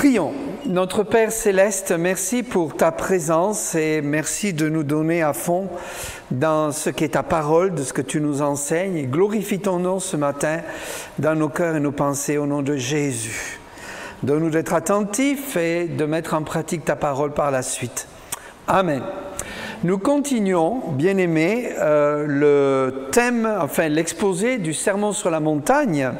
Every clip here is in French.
Prions. Notre Père Céleste, merci pour ta présence et merci de nous donner à fond dans ce qu'est ta parole, de ce que tu nous enseignes. Et glorifie ton nom ce matin dans nos cœurs et nos pensées au nom de Jésus. Donne-nous d'être attentifs et de mettre en pratique ta parole par la suite. Amen. Nous continuons, bien-aimés, le thème, enfin l'exposé du Sermon sur la montagne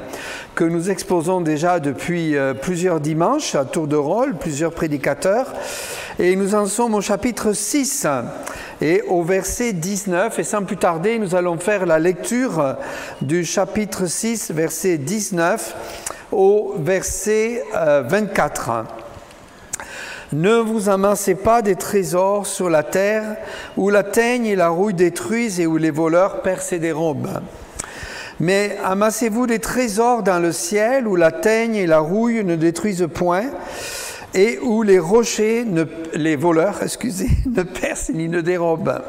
que nous exposons déjà depuis plusieurs dimanches à tour de rôle, plusieurs prédicateurs. Et nous en sommes au chapitre 6 et au verset 19. Et sans plus tarder, nous allons faire la lecture du chapitre 6, verset 19 au verset 24. Ne vous amassez pas des trésors sur la terre, où la teigne et la rouille détruisent et où les voleurs percent et dérobent. Mais amassez-vous des trésors dans le ciel, où la teigne et la rouille ne détruisent point, et où les voleurs, ne percent ni ne dérobent.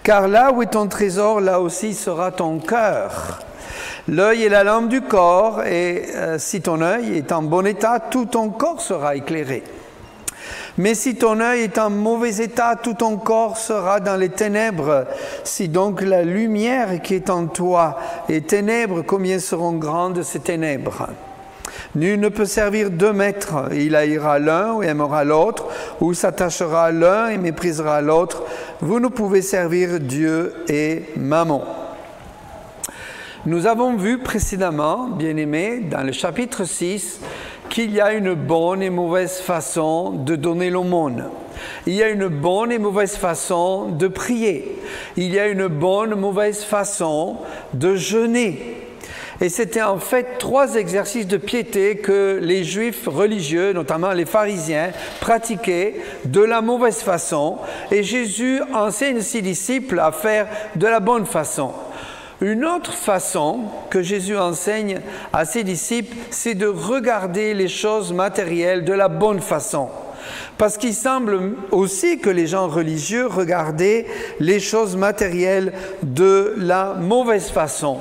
Car là où est ton trésor, là aussi sera ton cœur. L'œil est la lampe du corps, et si ton œil est en bon état, tout ton corps sera éclairé. Mais si ton œil est en mauvais état, tout ton corps sera dans les ténèbres. Si donc la lumière qui est en toi est ténèbres, combien seront grandes ces ténèbres? Nul ne peut servir deux maîtres. Il haïra l'un ou aimera l'autre, ou s'attachera à l'un et méprisera l'autre. Vous ne pouvez servir Dieu et Mammon. Nous avons vu précédemment, bien-aimés, dans le chapitre 6, qu'il y a une bonne et mauvaise façon de donner l'aumône. Il y a une bonne et mauvaise façon de prier. Il y a une bonne et mauvaise façon de jeûner. Et c'était en fait 3 exercices de piété que les Juifs religieux, notamment les pharisiens, pratiquaient de la mauvaise façon. Et Jésus enseigne ses disciples à faire de la bonne façon. Une autre façon que Jésus enseigne à ses disciples, c'est de regarder les choses matérielles de la bonne façon. Parce qu'il semble aussi que les gens religieux regardaient les choses matérielles de la mauvaise façon.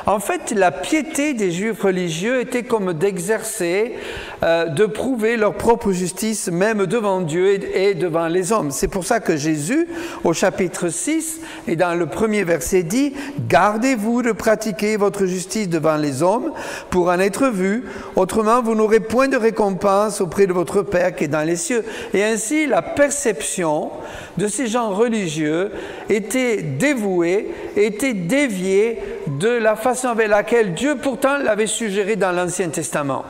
En fait, la piété des Juifs religieux était comme d'exercer, de prouver leur propre justice, même devant Dieu et devant les hommes. C'est pour ça que Jésus, au chapitre 6, et dans le premier verset, dit « Gardez-vous de pratiquer votre justice devant les hommes pour en être vus, autrement vous n'aurez point de récompense auprès de votre Père qui est dans les cieux. » Et ainsi, la perception de ces gens religieux était dévouée, était déviée de la façon avec laquelle Dieu pourtant l'avait suggéré dans l'Ancien Testament.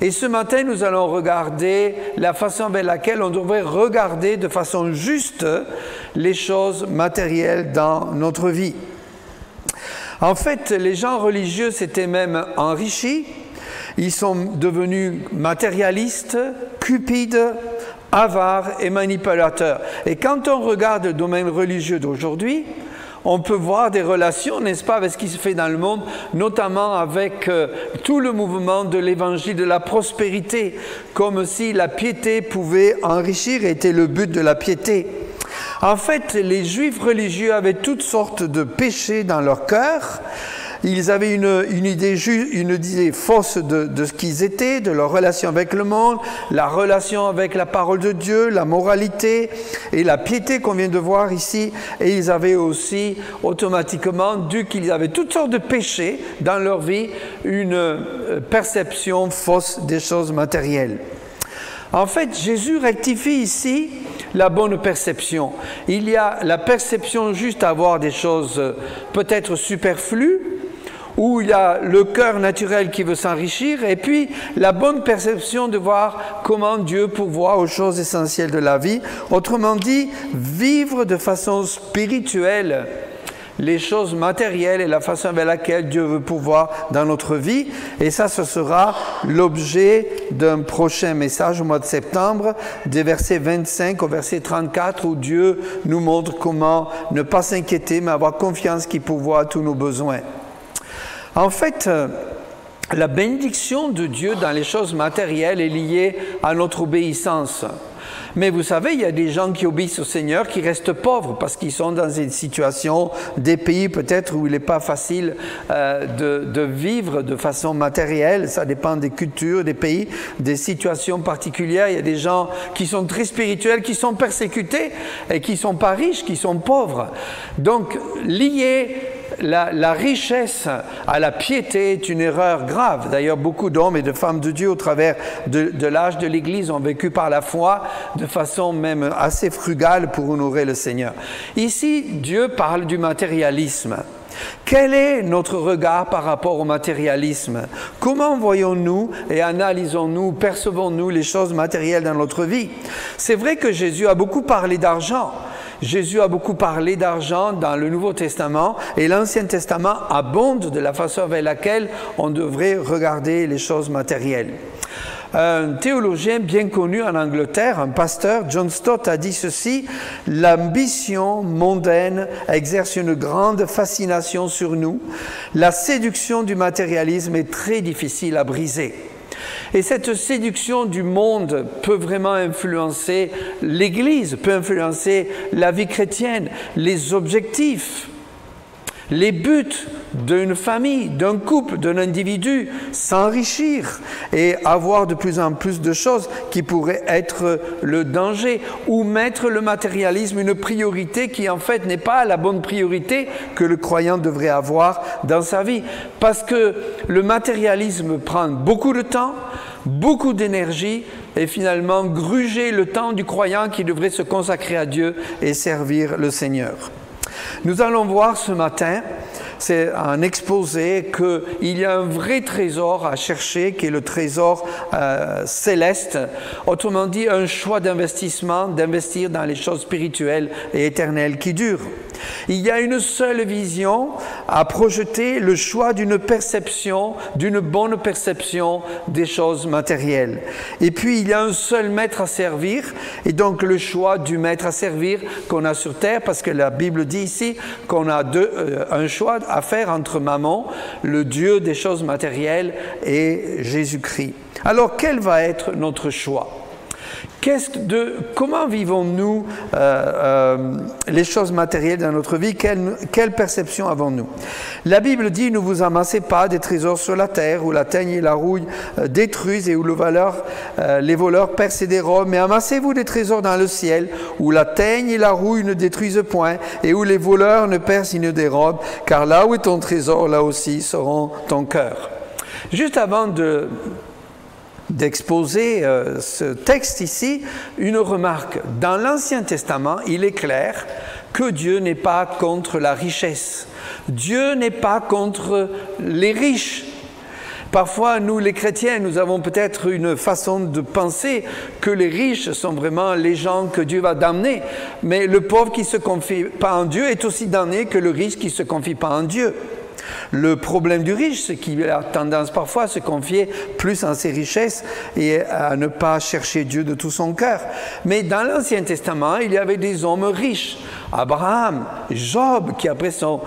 Et ce matin, nous allons regarder la façon avec laquelle on devrait regarder de façon juste les choses matérielles dans notre vie. En fait, les gens religieux s'étaient même enrichis. Ils sont devenus matérialistes, cupides, avares et manipulateurs. Et quand on regarde le domaine religieux d'aujourd'hui, on peut voir des relations, n'est-ce pas, avec ce qui se fait dans le monde, notamment avec tout le mouvement de l'évangile de la prospérité, comme si la piété pouvait enrichir et était le but de la piété. En fait, les Juifs religieux avaient toutes sortes de péchés dans leur cœur. Ils avaient une idée fausse de ce qu'ils étaient, de leur relation avec le monde, la relation avec la parole de Dieu, la moralité et la piété qu'on vient de voir ici. Et ils avaient aussi automatiquement, dû qu'ils avaient toutes sortes de péchés dans leur vie, une perception fausse des choses matérielles. En fait, Jésus rectifie ici la bonne perception. Il y a la perception juste à voir des choses peut-être superflues, où il y a le cœur naturel qui veut s'enrichir, et puis la bonne perception de voir comment Dieu pourvoit aux choses essentielles de la vie. Autrement dit, vivre de façon spirituelle les choses matérielles et la façon avec laquelle Dieu veut pourvoir dans notre vie. Et ça, ce sera l'objet d'un prochain message au mois de septembre, des versets 25 au verset 34, où Dieu nous montre comment ne pas s'inquiéter, mais avoir confiance qu'il pourvoit à tous nos besoins. En fait, la bénédiction de Dieu dans les choses matérielles est liée à notre obéissance. Mais vous savez, il y a des gens qui obéissent au Seigneur qui restent pauvres parce qu'ils sont dans une situation, des pays peut-être où il n'est pas facile de vivre de façon matérielle. Ça dépend des cultures, des pays, des situations particulières. Il y a des gens qui sont très spirituels, qui sont persécutés et qui ne sont pas riches, qui sont pauvres. Donc, lier la richesse à la piété est une erreur grave. D'ailleurs, beaucoup d'hommes et de femmes de Dieu au travers de l'âge de l'Église ont vécu par la foi de façon même assez frugale pour honorer le Seigneur. Ici, Dieu parle du matérialisme. Quel est notre regard par rapport au matérialisme? Comment voyons-nous et analysons-nous, percevons-nous les choses matérielles dans notre vie? C'est vrai que Jésus a beaucoup parlé d'argent. Jésus a beaucoup parlé d'argent dans le Nouveau Testament et l'Ancien Testament abonde de la façon avec laquelle on devrait regarder les choses matérielles. Un théologien bien connu en Angleterre, un pasteur, John Stott, a dit ceci: « L'ambition mondaine exerce une grande fascination sur nous. La séduction du matérialisme est très difficile à briser. » Et cette séduction du monde peut vraiment influencer l'Église, peut influencer la vie chrétienne, les objectifs, les buts d'une famille, d'un couple, d'un individu, s'enrichir et avoir de plus en plus de choses qui pourraient être le danger, ou mettre le matérialisme une priorité qui en fait n'est pas la bonne priorité que le croyant devrait avoir dans sa vie. Parce que le matérialisme prend beaucoup de temps, beaucoup d'énergie et finalement gruger le temps du croyant qui devrait se consacrer à Dieu et servir le Seigneur. Nous allons voir ce matin, c'est un exposé, qu'il y a un vrai trésor à chercher, qui est le trésor céleste. Autrement dit, un choix d'investissement, d'investir dans les choses spirituelles et éternelles qui durent. Il y a une seule vision à projeter, le choix d'une perception, d'une bonne perception des choses matérielles. Et puis, il y a un seul maître à servir, et donc le choix du maître à servir qu'on a sur terre, parce que la Bible dit ici qu'on a un choix à faire entre Mammon, le Dieu des choses matérielles, et Jésus-Christ. Alors, quel va être notre choix ? Comment vivons-nous les choses matérielles dans notre vie? Quelle perception avons-nous? La Bible dit: « Ne vous amassez pas des trésors sur la terre, où la teigne et la rouille détruisent et où les voleurs percent et dérobent, mais amassez-vous des trésors dans le ciel, où la teigne et la rouille ne détruisent point, et où les voleurs ne percent et ne dérobent, car là où est ton trésor, là aussi seront ton cœur. » Juste avant d'exposer ce texte ici, une remarque. Dans l'Ancien Testament, il est clair que Dieu n'est pas contre la richesse. Dieu n'est pas contre les riches. Parfois, nous les chrétiens, nous avons peut-être une façon de penser que les riches sont vraiment les gens que Dieu va damner. Mais le pauvre qui ne se confie pas en Dieu est aussi damné que le riche qui ne se confie pas en Dieu. Le problème du riche, c'est qu'il a tendance parfois à se confier plus en ses richesses et à ne pas chercher Dieu de tout son cœur. Mais dans l'Ancien Testament, il y avait des hommes riches. Abraham, Job, qui après son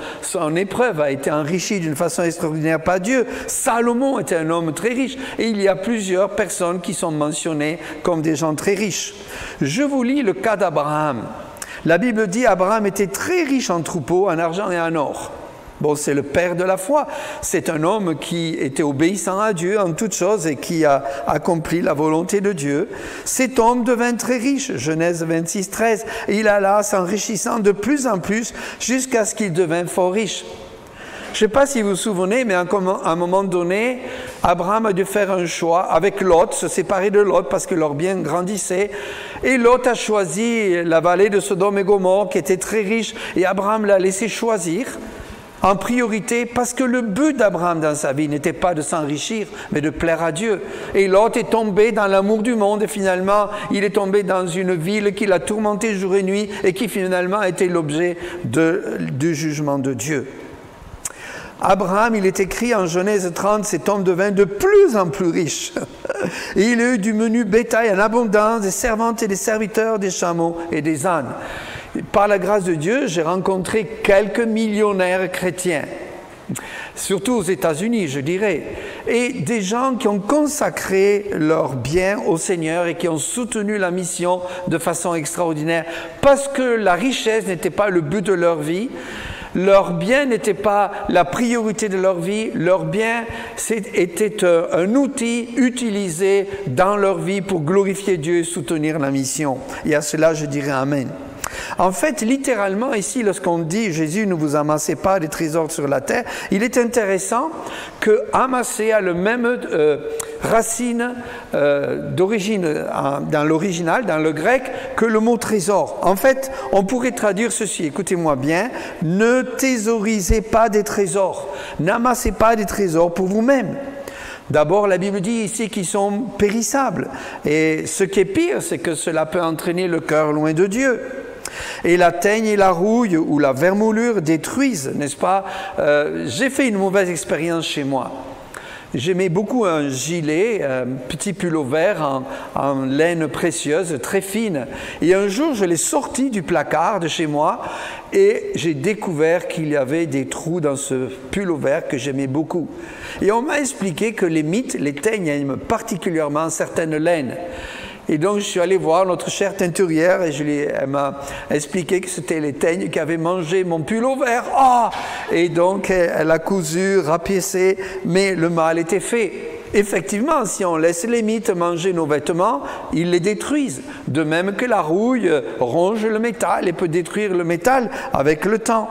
épreuve a été enrichi d'une façon extraordinaire par Dieu. Salomon était un homme très riche. Et il y a plusieurs personnes qui sont mentionnées comme des gens très riches. Je vous lis le cas d'Abraham. La Bible dit qu'Abraham était très riche en troupeaux, en argent et en or. Bon, c'est le père de la foi. C'est un homme qui était obéissant à Dieu en toutes choses et qui a accompli la volonté de Dieu. Cet homme devint très riche, Genèse 26, 13. Et il alla s'enrichissant de plus en plus jusqu'à ce qu'il devint fort riche. Je ne sais pas si vous vous souvenez, mais à un moment donné, Abraham a dû faire un choix avec Lot, se séparer de Lot parce que leur bien grandissait. Et Lot a choisi la vallée de Sodome et Gomorrhe qui était très riche et Abraham l'a laissé choisir en priorité, parce que le but d'Abraham dans sa vie n'était pas de s'enrichir, mais de plaire à Dieu. Et Lot est tombé dans l'amour du monde, et finalement, il est tombé dans une ville qui l'a tourmenté jour et nuit, et qui finalement a été l'objet du jugement de Dieu. Abraham, il est écrit en Genèse 30, cet homme devint de plus en plus riche. Et il a eu du menu bétail en abondance, des servantes et des serviteurs, des chameaux et des ânes. Par la grâce de Dieu, j'ai rencontré quelques millionnaires chrétiens, surtout aux États-Unis, je dirais. et des gens qui ont consacré leurs biens au Seigneur et qui ont soutenu la mission de façon extraordinaire parce que la richesse n'était pas le but de leur vie. Leur bien n'était pas la priorité de leur vie, leur bien était un outil utilisé dans leur vie pour glorifier Dieu et soutenir la mission. Et à cela, je dirais Amen. En fait, littéralement, ici, lorsqu'on dit « Jésus, ne vous amassez pas des trésors sur la terre », il est intéressant que « amasser » a le même racine d'origine dans l'original, dans le grec, que le mot « trésor ». En fait, on pourrait traduire ceci, écoutez-moi bien, « Ne thésaurisez pas des trésors, n'amassez pas des trésors pour vous-même ». D'abord, la Bible dit ici qu'ils sont périssables. Et ce qui est pire, c'est que cela peut entraîner le cœur loin de Dieu. Et la teigne et la rouille ou la vermoulure détruisent, n'est-ce pas? J'ai fait une mauvaise expérience chez moi. J'aimais beaucoup un gilet, un petit pullover en laine précieuse, très fine. Et un jour, je l'ai sorti du placard de chez moi et j'ai découvert qu'il y avait des trous dans ce pullover que j'aimais beaucoup. Et on m'a expliqué que les mythes, les teignes aiment particulièrement certaines laines. Et donc, je suis allé voir notre chère teinturière et elle m'a expliqué que c'était les teignes qui avaient mangé mon pullover. Ah! Et donc, elle a cousu, rapiécé, mais le mal était fait. Effectivement, si on laisse les mythes manger nos vêtements, ils les détruisent. De même que la rouille ronge le métal et peut détruire le métal avec le temps.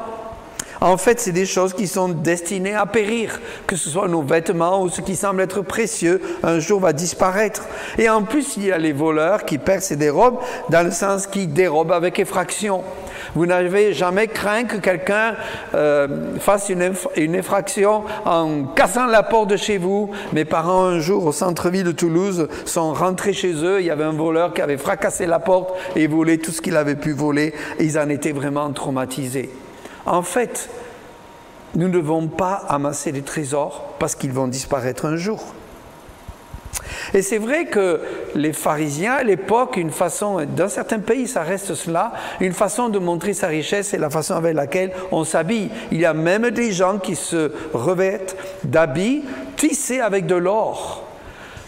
En fait, c'est des choses qui sont destinées à périr, que ce soit nos vêtements ou ce qui semble être précieux, un jour va disparaître. Et en plus, il y a les voleurs qui percent et dérobent, dans le sens qu'ils dérobent avec effraction. Vous n'avez jamais craint que quelqu'un fasse une effraction en cassant la porte de chez vous. Mes parents, un jour, au centre-ville de Toulouse, sont rentrés chez eux. Il y avait un voleur qui avait fracassé la porte et volé tout ce qu'il avait pu voler. Et ils en étaient vraiment traumatisés. En fait, nous ne devons pas amasser des trésors parce qu'ils vont disparaître un jour. Et c'est vrai que les pharisiens, à l'époque, une façon, dans certains pays, ça reste cela, une façon de montrer sa richesse, c'est la façon avec laquelle on s'habille. Il y a même des gens qui se revêtent d'habits tissés avec de l'or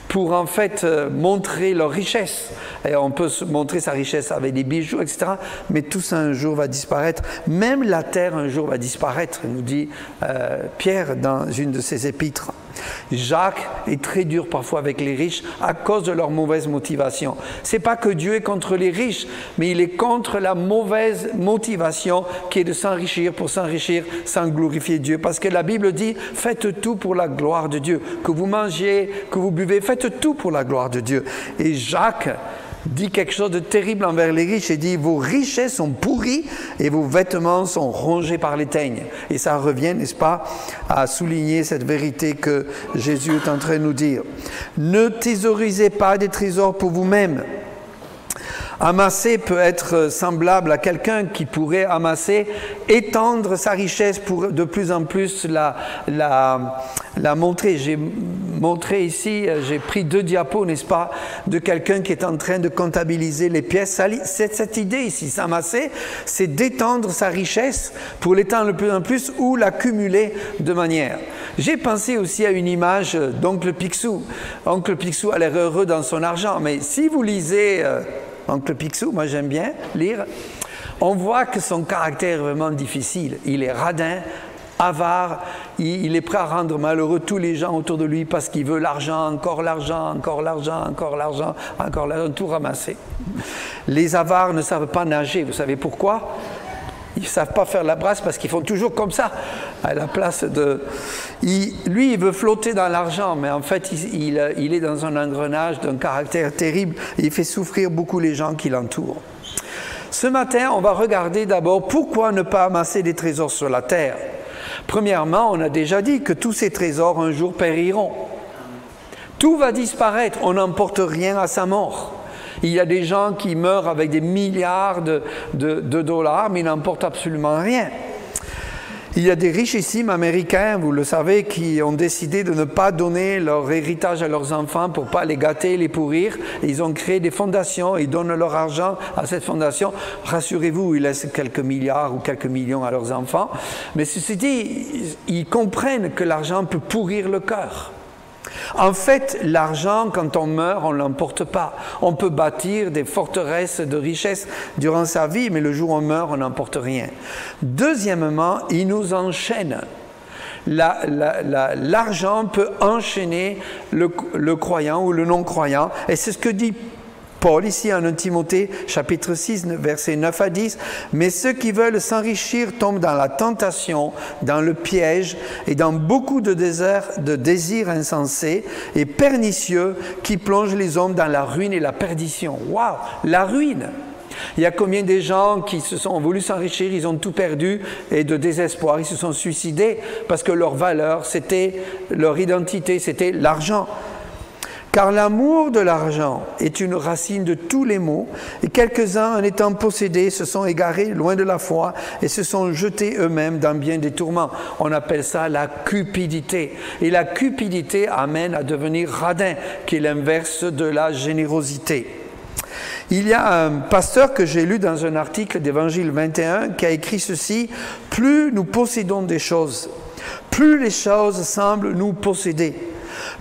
pour en fait montrer leur richesse. Et on peut montrer sa richesse avec des bijoux, etc. Mais tout ça un jour va disparaître. Même la terre un jour va disparaître, nous dit Pierre dans une de ses épîtres. Jacques est très dur parfois avec les riches à cause de leur mauvaise motivation. C'est pas que Dieu est contre les riches, mais il est contre la mauvaise motivation qui est de s'enrichir pour s'enrichir sans glorifier Dieu. Parce que la Bible dit, faites tout pour la gloire de Dieu. Que vous mangiez, que vous buvez, faites tout pour la gloire de Dieu. Et Jacques dit quelque chose de terrible envers les riches et dit « Vos richesses sont pourries et vos vêtements sont rongés par les teignes. » Et ça revient, n'est-ce pas, à souligner cette vérité que Jésus est en train de nous dire. « Ne thésaurisez pas des trésors pour vous-même. » Amasser peut être semblable à quelqu'un qui pourrait amasser, étendre sa richesse pour de plus en plus la montrer. J'ai montré ici, j'ai pris 2 diapos, n'est-ce pas, de quelqu'un qui est en train de comptabiliser les pièces. Cette idée ici, s'amasser, c'est d'étendre sa richesse pour l'étendre de plus en plus ou l'accumuler de manière. J'ai pensé aussi à une image d'Oncle Picsou. Oncle Picsou a l'air heureux dans son argent, mais si vous lisez Oncle Picsou, moi j'aime bien lire, on voit que son caractère est vraiment difficile. Il est radin, avare, il est prêt à rendre malheureux tous les gens autour de lui parce qu'il veut l'argent, encore l'argent, encore l'argent, encore l'argent, encore l'argent, tout ramasser. Les avares ne savent pas nager, vous savez pourquoi? Ils ne savent pas faire la brasse parce qu'ils font toujours comme ça, à la place de... Lui, il veut flotter dans l'argent, mais en fait, il est dans un engrenage d'un caractère terrible et il fait souffrir beaucoup les gens qui l'entourent. Ce matin, on va regarder d'abord pourquoi ne pas amasser des trésors sur la terre. Premièrement, on a déjà dit que tous ces trésors un jour périront. Tout va disparaître, on n'emporte rien à sa mort. Il y a des gens qui meurent avec des milliards de dollars, mais ils n'emportent absolument rien. Il y a des richissimes américains, vous le savez, qui ont décidé de ne pas donner leur héritage à leurs enfants pour ne pas les gâter, les pourrir. Et ils ont créé des fondations, ils donnent leur argent à cette fondation. Rassurez-vous, ils laissent quelques milliards ou quelques millions à leurs enfants. Mais ceci dit, ils comprennent que l'argent peut pourrir le cœur. En fait, l'argent, quand on meurt, on ne l'emporte pas. On peut bâtir des forteresses de richesse durant sa vie, mais le jour où on meurt, on n'emporte rien. Deuxièmement, il nous enchaîne. L'argent peut enchaîner le croyant ou le non-croyant, et c'est ce que dit Paul ici en 1 Timothée chapitre 6 versets 9 à 10, mais ceux qui veulent s'enrichir tombent dans la tentation, dans le piège et dans beaucoup de désirs insensés et pernicieux qui plongent les hommes dans la ruine et la perdition. Waouh, la ruine! Il y a combien de gens qui ont voulu s'enrichir, ils ont tout perdu et de désespoir, ils se sont suicidés parce que leur valeur, leur identité, c'était l'argent. Car l'amour de l'argent est une racine de tous les maux, et quelques-uns, en étant possédés, se sont égarés loin de la foi et se sont jetés eux-mêmes dans bien des tourments. On appelle ça la cupidité. Et la cupidité amène à devenir radin, qui est l'inverse de la générosité. Il y a un pasteur que j'ai lu dans un article d'Évangile 21 qui a écrit ceci: « Plus nous possédons des choses, plus les choses semblent nous posséder.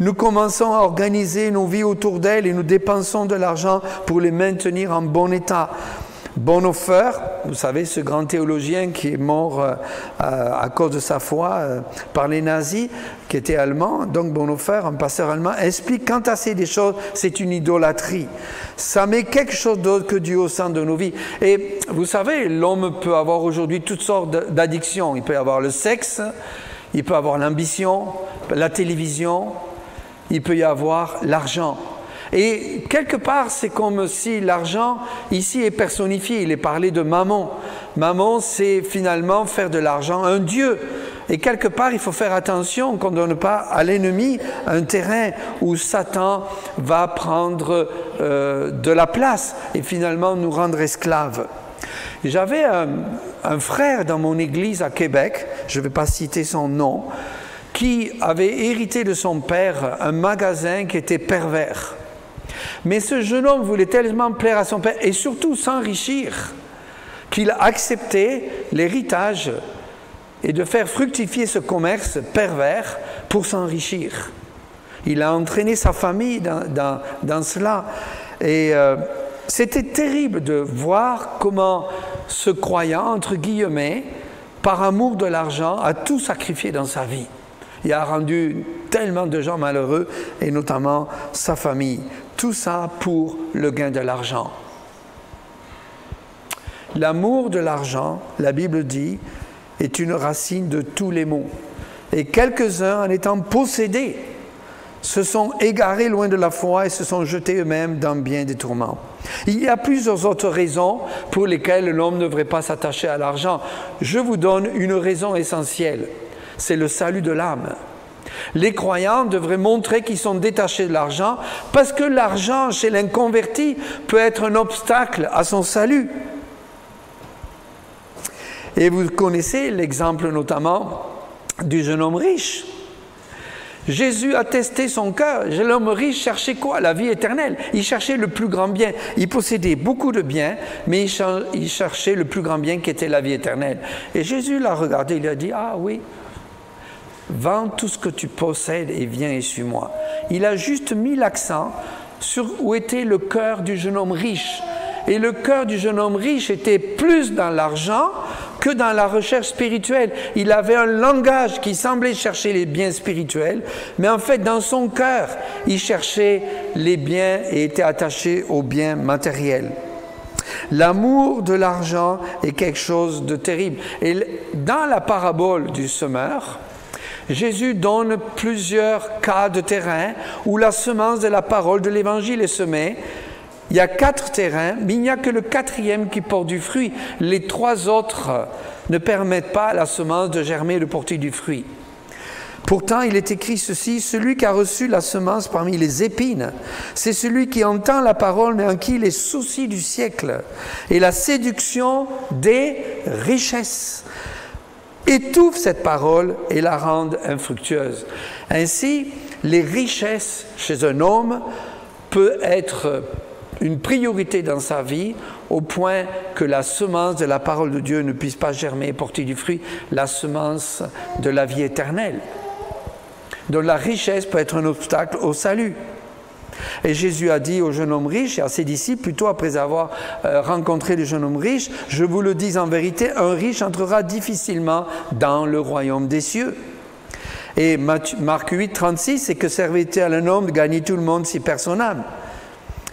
Nous commençons à organiser nos vies autour d'elles et nous dépensons de l'argent pour les maintenir en bon état. » Bonhoeffer, vous savez, ce grand théologien qui est mort à cause de sa foi par les nazis, qui était allemand, donc Bonhoeffer, un pasteur allemand, explique: quant à ces choses, c'est une idolâtrie. Ça met quelque chose d'autre que Dieu au centre de nos vies. Et vous savez, l'homme peut avoir aujourd'hui toutes sortes d'addictions. Il peut avoir le sexe, il peut avoir l'ambition, la télévision, il peut y avoir l'argent. Et quelque part, c'est comme si l'argent, ici, est personnifié. Il est parlé de mammon. Mammon, c'est finalement faire de l'argent un dieu. Et quelque part, il faut faire attention qu'on ne donne pas à l'ennemi un terrain où Satan va prendre de la place et finalement nous rendre esclaves. J'avais un frère dans mon église à Québec, je ne vais pas citer son nom, qui avait hérité de son père un magasin qui était pervers. Mais ce jeune homme voulait tellement plaire à son père et surtout s'enrichir qu'il a accepté l'héritage et de faire fructifier ce commerce pervers pour s'enrichir. Il a entraîné sa famille dans cela. Et c'était terrible de voir comment ce croyant, entre guillemets, par amour de l'argent, a tout sacrifié dans sa vie. Il a rendu tellement de gens malheureux, et notamment sa famille. Tout ça pour le gain de l'argent. L'amour de l'argent, la Bible dit, est une racine de tous les maux. Et quelques-uns, en étant possédés, se sont égarés loin de la foi et se sont jetés eux-mêmes dans bien des tourments. Il y a plusieurs autres raisons pour lesquelles l'homme ne devrait pas s'attacher à l'argent. Je vous donne une raison essentielle, c'est le salut de l'âme. Les croyants devraient montrer qu'ils sont détachés de l'argent parce que l'argent, chez l'inconverti, peut être un obstacle à son salut. Et vous connaissez l'exemple notamment du jeune homme riche. Jésus a testé son cœur. L'homme riche cherchait quoi? La vie éternelle. Il cherchait le plus grand bien. Il possédait beaucoup de biens, mais il cherchait le plus grand bien qui était la vie éternelle. Et Jésus l'a regardé, il a dit: ah oui, vends tout ce que tu possèdes et viens et suis-moi. Il a juste mis l'accent sur où était le cœur du jeune homme riche. Et le cœur du jeune homme riche était plus dans l'argent que dans la recherche spirituelle. Il avait un langage qui semblait chercher les biens spirituels, mais en fait, dans son cœur, il cherchait les biens et était attaché aux biens matériels. L'amour de l'argent est quelque chose de terrible. Et dans la parabole du semeur, Jésus donne plusieurs cas de terrain où la semence de la parole de l'Évangile est semée. Il y a 4 terrains, mais il n'y a que le 4e qui porte du fruit. Les 3 autres ne permettent pas à la semence de germer et de porter du fruit. Pourtant, il est écrit ceci: celui qui a reçu la semence parmi les épines, c'est celui qui entend la parole, mais en qui les soucis du siècle et la séduction des richesses étouffent cette parole et la rendent infructueuse. Ainsi, les richesses chez un homme peuvent être une priorité dans sa vie, au point que la semence de la parole de Dieu ne puisse pas germer et porter du fruit, la semence de la vie éternelle. Donc la richesse peut être un obstacle au salut. Et Jésus a dit au jeune homme riche et à ses disciples, plutôt après avoir rencontré le jeune homme riche, « Je vous le dis en vérité, un riche entrera difficilement dans le royaume des cieux. » Et Marc 8, 36, c'est que servit-il un homme de gagner tout le monde si personne âme.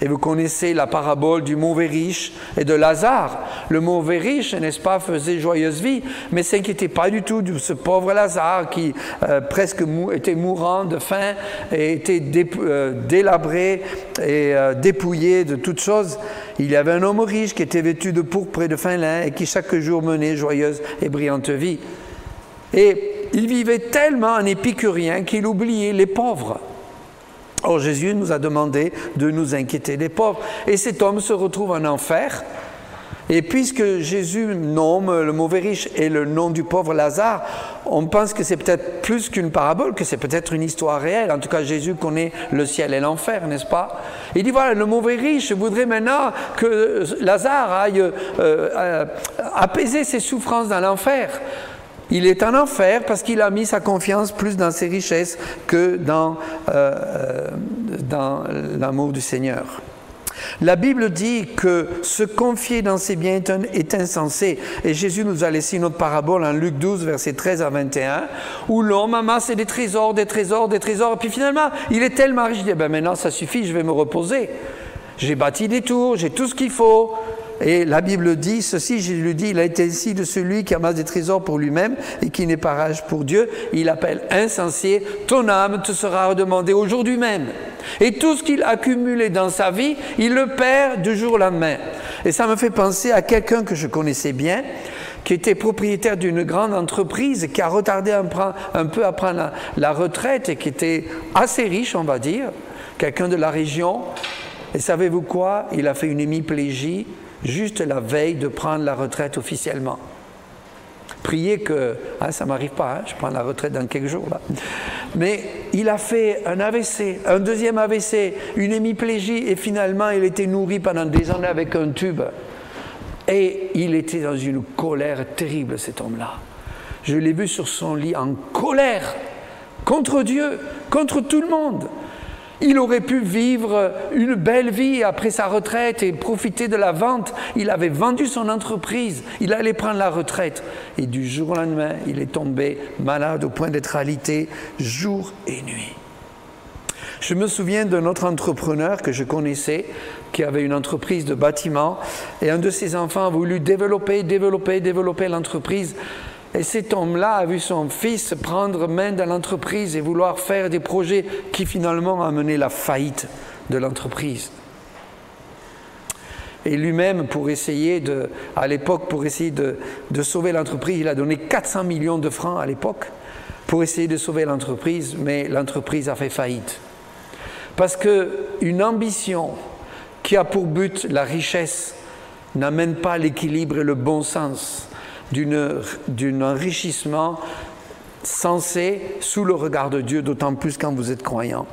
Et vous connaissez la parabole du mauvais riche et de Lazare. Le mauvais riche, n'est-ce pas, faisait joyeuse vie, mais ne s'inquiétait pas du tout de ce pauvre Lazare qui presque était mourant de faim et était délabré et dépouillé de toutes choses. Il y avait un homme riche qui était vêtu de pourpre et de fin lin et qui chaque jour menait joyeuse et brillante vie. Et il vivait tellement en épicurien qu'il oubliait les pauvres. Or, Jésus nous a demandé de nous inquiéter des pauvres. Et cet homme se retrouve en enfer. Et puisque Jésus nomme le mauvais riche et le nom du pauvre Lazare, on pense que c'est peut-être plus qu'une parabole, que c'est peut-être une histoire réelle. En tout cas, Jésus connaît le ciel et l'enfer, n'est-ce pas? Il dit, voilà, le mauvais riche voudrait maintenant que Lazare aille apaiser ses souffrances dans l'enfer. Il est en enfer parce qu'il a mis sa confiance plus dans ses richesses que dans l'amour du Seigneur. La Bible dit que se confier dans ses biens est insensé. Et Jésus nous a laissé une autre parabole en Luc 12, versets 13 à 21, où l'homme amasse des trésors, des trésors, des trésors. Et puis finalement, il est tellement riche, il dit, ben maintenant ça suffit, je vais me reposer. J'ai bâti des tours, j'ai tout ce qu'il faut. Et la Bible dit ceci, Jésus dit, il a été ainsi de celui qui amasse des trésors pour lui-même et qui n'est pas riche pour Dieu. Il appelle insensé, ton âme te sera redemandée aujourd'hui même. Et tout ce qu'il a accumulé dans sa vie, il le perd du jour au lendemain. Et ça me fait penser à quelqu'un que je connaissais bien, qui était propriétaire d'une grande entreprise, qui a retardé un peu à prendre la retraite et qui était assez riche, on va dire, quelqu'un de la région. Et savez-vous quoi? Il a fait une hémiplégie juste la veille de prendre la retraite officiellement. Priez que, ça ne m'arrive pas, je prends la retraite dans quelques jours. Là. Mais il a fait un AVC, un deuxième AVC, une hémiplégie, et finalement il était nourri pendant des années avec un tube. Et il était dans une colère terrible, cet homme-là. Je l'ai vu sur son lit en colère, contre Dieu, contre tout le monde. Il aurait pu vivre une belle vie après sa retraite et profiter de la vente. Il avait vendu son entreprise, il allait prendre la retraite. Et du jour au lendemain, il est tombé malade au point d'être alité jour et nuit. Je me souviens d'un autre entrepreneur que je connaissais, qui avait une entreprise de bâtiment, et un de ses enfants a voulu développer l'entreprise. Et cet homme-là a vu son fils prendre main dans l'entreprise et vouloir faire des projets qui finalement ont amené la faillite de l'entreprise. Et lui-même, à l'époque, pour essayer de sauver l'entreprise, il a donné 400 millions de francs à l'époque pour essayer de sauver l'entreprise, mais l'entreprise a fait faillite. Parce qu'une ambition qui a pour but la richesse n'amène pas l'équilibre et le bon sens d'un enrichissement censé sous le regard de Dieu, d'autant plus quand vous êtes croyant.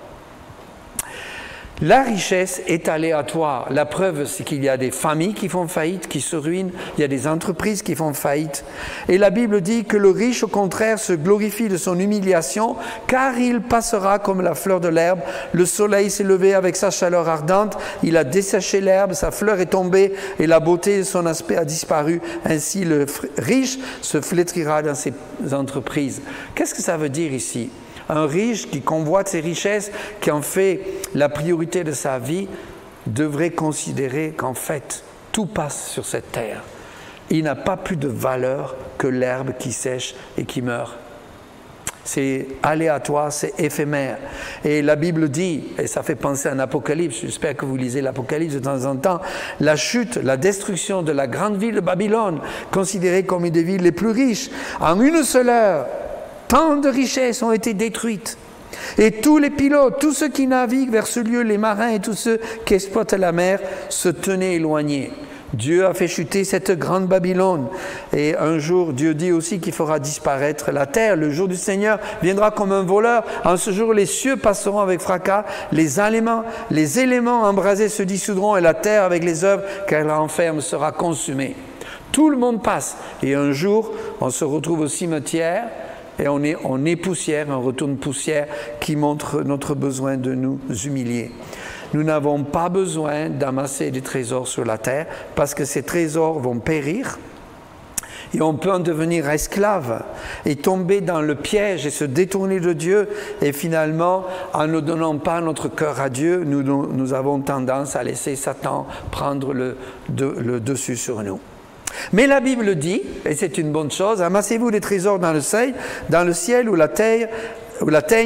La richesse est aléatoire. La preuve, c'est qu'il y a des familles qui font faillite, qui se ruinent. Il y a des entreprises qui font faillite. Et la Bible dit que le riche, au contraire, se glorifie de son humiliation, car il passera comme la fleur de l'herbe. Le soleil s'est levé avec sa chaleur ardente. Il a desséché l'herbe, sa fleur est tombée, et la beauté de son aspect a disparu. Ainsi, le riche se flétrira dans ses entreprises. Qu'est-ce que ça veut dire ici ? Un riche qui convoite ses richesses, qui en fait la priorité de sa vie, devrait considérer qu'en fait, tout passe sur cette terre. Il n'a pas plus de valeur que l'herbe qui sèche et qui meurt. C'est aléatoire, c'est éphémère. Et la Bible dit, et ça fait penser à un Apocalypse, j'espère que vous lisez l'Apocalypse de temps en temps, la chute, la destruction de la grande ville de Babylone, considérée comme une des villes les plus riches, en une seule heure, tant de richesses ont été détruites. Et tous les pilotes, tous ceux qui naviguent vers ce lieu, les marins et tous ceux qui exploitent la mer, se tenaient éloignés. Dieu a fait chuter cette grande Babylone. Et un jour, Dieu dit aussi qu'il fera disparaître la terre. Le jour du Seigneur viendra comme un voleur. En ce jour, les cieux passeront avec fracas. Les éléments embrasés se dissoudront et la terre avec les œuvres qu'elle renferme sera consumée. Tout le monde passe. Et un jour, on se retrouve au cimetière. Et on est poussière, un retour de poussière qui montre notre besoin de nous humilier. Nous n'avons pas besoin d'amasser des trésors sur la terre parce que ces trésors vont périr et on peut en devenir esclave et tomber dans le piège et se détourner de Dieu. Et finalement, en ne donnant pas notre cœur à Dieu, nous avons tendance à laisser Satan prendre le dessus sur nous. Mais la Bible dit, et c'est une bonne chose, amassez-vous des trésors dans le ciel où la teigne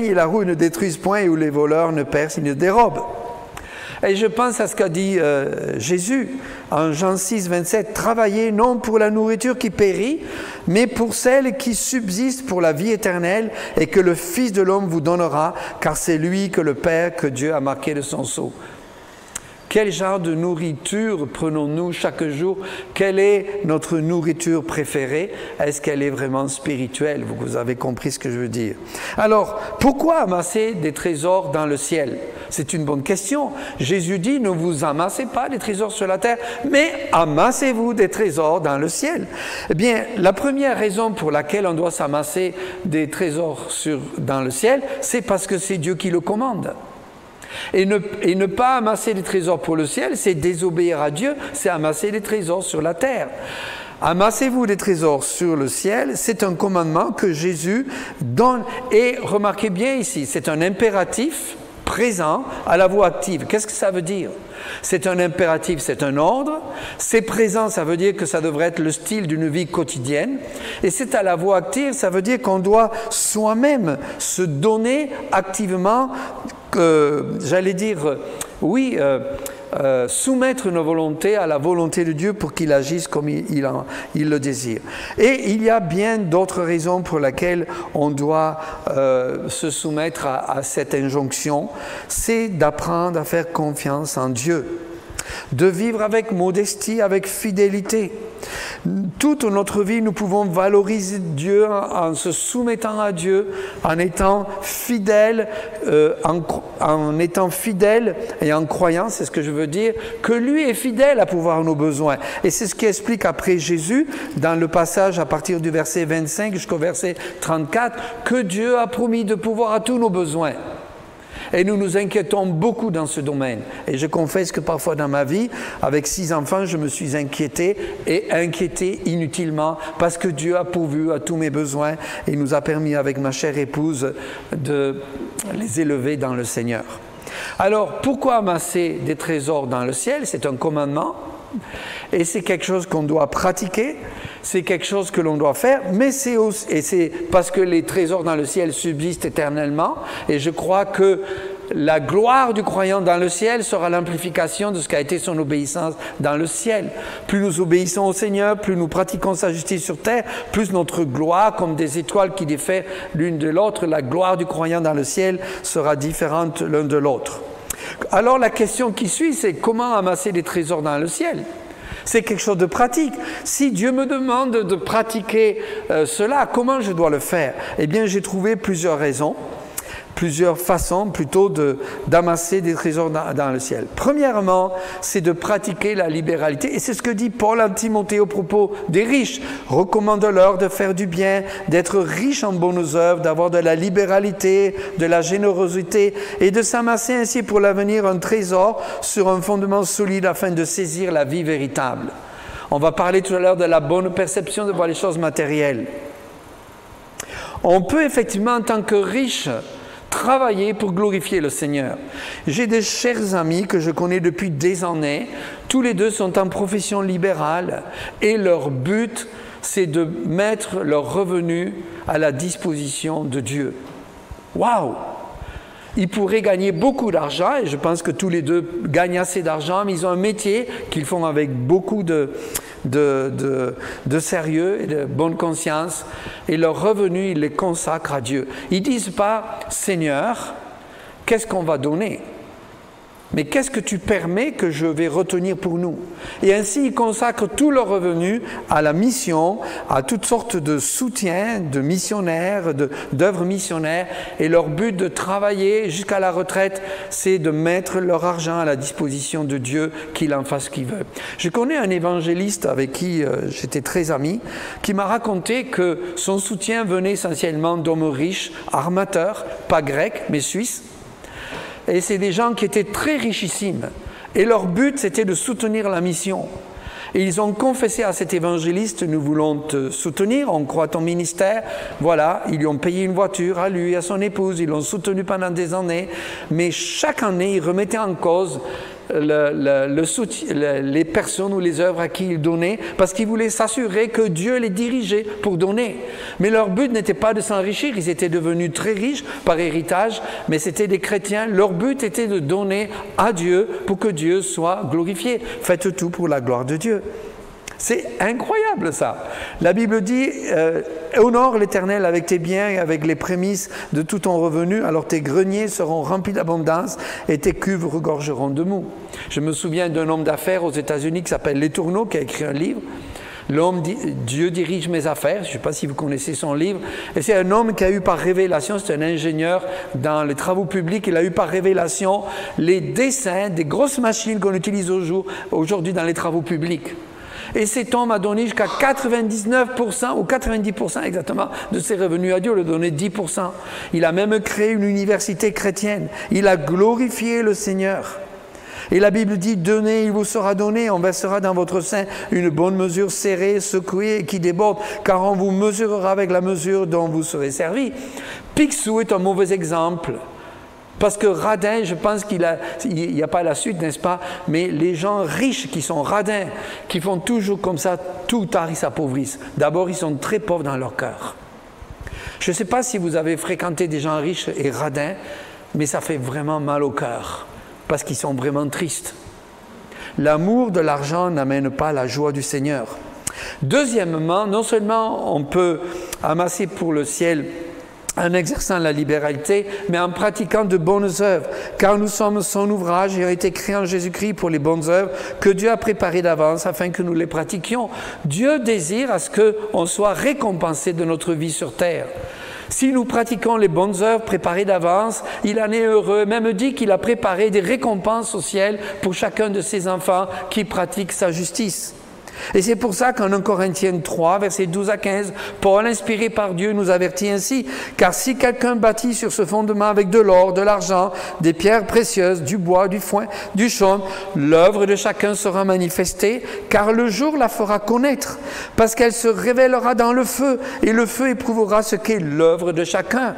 et la rouille ne détruisent point et où les voleurs ne percent ni ne dérobent. Et je pense à ce qu'a dit Jésus en Jean 6, 27, « Travaillez non pour la nourriture qui périt, mais pour celle qui subsiste pour la vie éternelle et que le Fils de l'homme vous donnera, car c'est lui que le Père, que Dieu a marqué de son sceau. » Quel genre de nourriture prenons-nous chaque jour? Quelle est notre nourriture préférée? Est-ce qu'elle est vraiment spirituelle? Vous avez compris ce que je veux dire. Alors, pourquoi amasser des trésors dans le ciel? C'est une bonne question. Jésus dit, ne vous amassez pas des trésors sur la terre, mais amassez-vous des trésors dans le ciel. Eh bien, la première raison pour laquelle on doit s'amasser des trésors dans le ciel, c'est parce que c'est Dieu qui le commande. Et ne pas amasser des trésors pour le ciel, c'est désobéir à Dieu, c'est amasser des trésors sur la terre. Amassez-vous des trésors sur le ciel, c'est un commandement que Jésus donne. Et remarquez bien ici, c'est un impératif présent à la voix active. Qu'est-ce que ça veut dire? C'est un impératif, c'est un ordre. C'est présent, ça veut dire que ça devrait être le style d'une vie quotidienne. Et c'est à la voix active, ça veut dire qu'on doit soi-même se donner activement, j'allais dire, oui, soumettre nos volontés à la volonté de Dieu pour qu'il agisse comme il le désire. Et il y a bien d'autres raisons pour lesquelles on doit se soumettre à cette injonction. C'est d'apprendre à faire confiance en Dieu, de vivre avec modestie, avec fidélité. Toute notre vie, nous pouvons valoriser Dieu en se soumettant à Dieu, en étant fidèles, et en croyant, c'est ce que je veux dire, que lui est fidèle à pouvoir nos besoins. Et c'est ce qui explique après Jésus, dans le passage à partir du verset 25 jusqu'au verset 34, que Dieu a promis de pouvoir à tous nos besoins. Et nous nous inquiétons beaucoup dans ce domaine. Et je confesse que parfois dans ma vie, avec 6 enfants, je me suis inquiété inutilement parce que Dieu a pourvu à tous mes besoins et nous a permis avec ma chère épouse de les élever dans le Seigneur. Alors, pourquoi amasser des trésors dans le ciel? C'est un commandement et c'est quelque chose qu'on doit pratiquer. C'est quelque chose que l'on doit faire, mais c'est parce que les trésors dans le ciel subsistent éternellement, et je crois que la gloire du croyant dans le ciel sera l'amplification de ce qu'a été son obéissance dans le ciel. Plus nous obéissons au Seigneur, plus nous pratiquons sa justice sur terre, plus notre gloire, comme des étoiles qui diffèrent l'une de l'autre, la gloire du croyant dans le ciel sera différente l'un de l'autre. Alors la question qui suit, c'est comment amasser des trésors dans le ciel? C'est quelque chose de pratique. Si Dieu me demande de pratiquer cela, comment je dois le faire? Eh bien, j'ai trouvé plusieurs raisons, plusieurs façons plutôt d'amasser des trésors dans le ciel. Premièrement, c'est de pratiquer la libéralité. Et c'est ce que dit Paul à Timothée au propos des riches. Recommande-leur de faire du bien, d'être riches en bonnes œuvres, d'avoir de la libéralité, de la générosité et de s'amasser ainsi pour l'avenir un trésor sur un fondement solide afin de saisir la vie véritable. On va parler tout à l'heure de la bonne perception de voir les choses matérielles. On peut effectivement, en tant que riche, travailler pour glorifier le Seigneur. J'ai des chers amis que je connais depuis des années. Tous les deux sont en profession libérale et leur but, c'est de mettre leurs revenus à la disposition de Dieu. Waouh! Ils pourraient gagner beaucoup d'argent et je pense que tous les deux gagnent assez d'argent, mais ils ont un métier qu'ils font avec beaucoup de sérieux et de bonne conscience et leurs revenus, ils les consacrent à Dieu. Ils ne disent pas « Seigneur, qu'est-ce qu'on va donner ?» Mais qu'est-ce que tu permets que je vais retenir pour nous? Et ainsi, ils consacrent tous leurs revenus à la mission, à toutes sortes de soutiens, de missionnaires, d'œuvres missionnaires. Et leur but de travailler jusqu'à la retraite, c'est de mettre leur argent à la disposition de Dieu, qu'il en fasse ce qu'il veut. Je connais un évangéliste avec qui j'étais très ami, qui m'a raconté que son soutien venait essentiellement d'hommes riches, armateurs, pas grecs, mais suisses. Et c'est des gens qui étaient très richissimes. Et leur but, c'était de soutenir la mission. Et ils ont confessé à cet évangéliste, nous voulons te soutenir, on croit à ton ministère. Voilà, ils lui ont payé une voiture à lui, à son épouse, ils l'ont soutenu pendant des années. Mais chaque année, ils remettaient en cause les personnes ou les œuvres à qui ils donnaient, parce qu'ils voulaient s'assurer que Dieu les dirigeait pour donner. Mais leur but n'était pas de s'enrichir, ils étaient devenus très riches par héritage, mais c'était des chrétiens. Leur but était de donner à Dieu pour que Dieu soit glorifié. Faites tout pour la gloire de Dieu. C'est incroyable ça. La Bible dit « Honore l'Éternel avec tes biens et avec les prémices de tout ton revenu, alors tes greniers seront remplis d'abondance et tes cuves regorgeront de mou. » Je me souviens d'un homme d'affaires aux États-Unis qui s'appelle Letourneau, qui a écrit un livre. L'homme dit « Dieu dirige mes affaires ». Je ne sais pas si vous connaissez son livre. Et c'est un homme qui a eu par révélation, c'est un ingénieur dans les travaux publics, il a eu par révélation les dessins des grosses machines qu'on utilise aujourd'hui dans les travaux publics. Et cet homme a donné jusqu'à 99% ou 90% exactement de ses revenus à Dieu, il a donné 10%. Il a même créé une université chrétienne. Il a glorifié le Seigneur. Et la Bible dit, donnez, il vous sera donné, on versera dans votre sein une bonne mesure serrée, secouée et qui déborde, car on vous mesurera avec la mesure dont vous serez servi. Picsou est un mauvais exemple. Parce que radin, je pense qu'il n'y a pas la suite, n'est-ce pas? Mais les gens riches qui sont radins, qui font toujours comme ça, tout tard ils s'appauvrissent. D'abord, ils sont très pauvres dans leur cœur. Je ne sais pas si vous avez fréquenté des gens riches et radins, mais ça fait vraiment mal au cœur, parce qu'ils sont vraiment tristes. L'amour de l'argent n'amène pas la joie du Seigneur. Deuxièmement, non seulement on peut amasser pour le ciel en exerçant la libéralité, mais en pratiquant de bonnes œuvres, car nous sommes son ouvrage et ont été créés en Jésus-Christ pour les bonnes œuvres que Dieu a préparées d'avance afin que nous les pratiquions. Dieu désire à ce qu'on soit récompensé de notre vie sur terre. Si nous pratiquons les bonnes œuvres préparées d'avance, il en est heureux. Même dit qu'il a préparé des récompenses au ciel pour chacun de ses enfants qui pratiquent sa justice. Et c'est pour ça qu'en 1 Corinthiens 3, versets 12 à 15, Paul, inspiré par Dieu, nous avertit ainsi. « Car si quelqu'un bâtit sur ce fondement avec de l'or, de l'argent, des pierres précieuses, du bois, du foin, du chaume, l'œuvre de chacun sera manifestée, car le jour la fera connaître, parce qu'elle se révélera dans le feu, et le feu éprouvera ce qu'est l'œuvre de chacun. »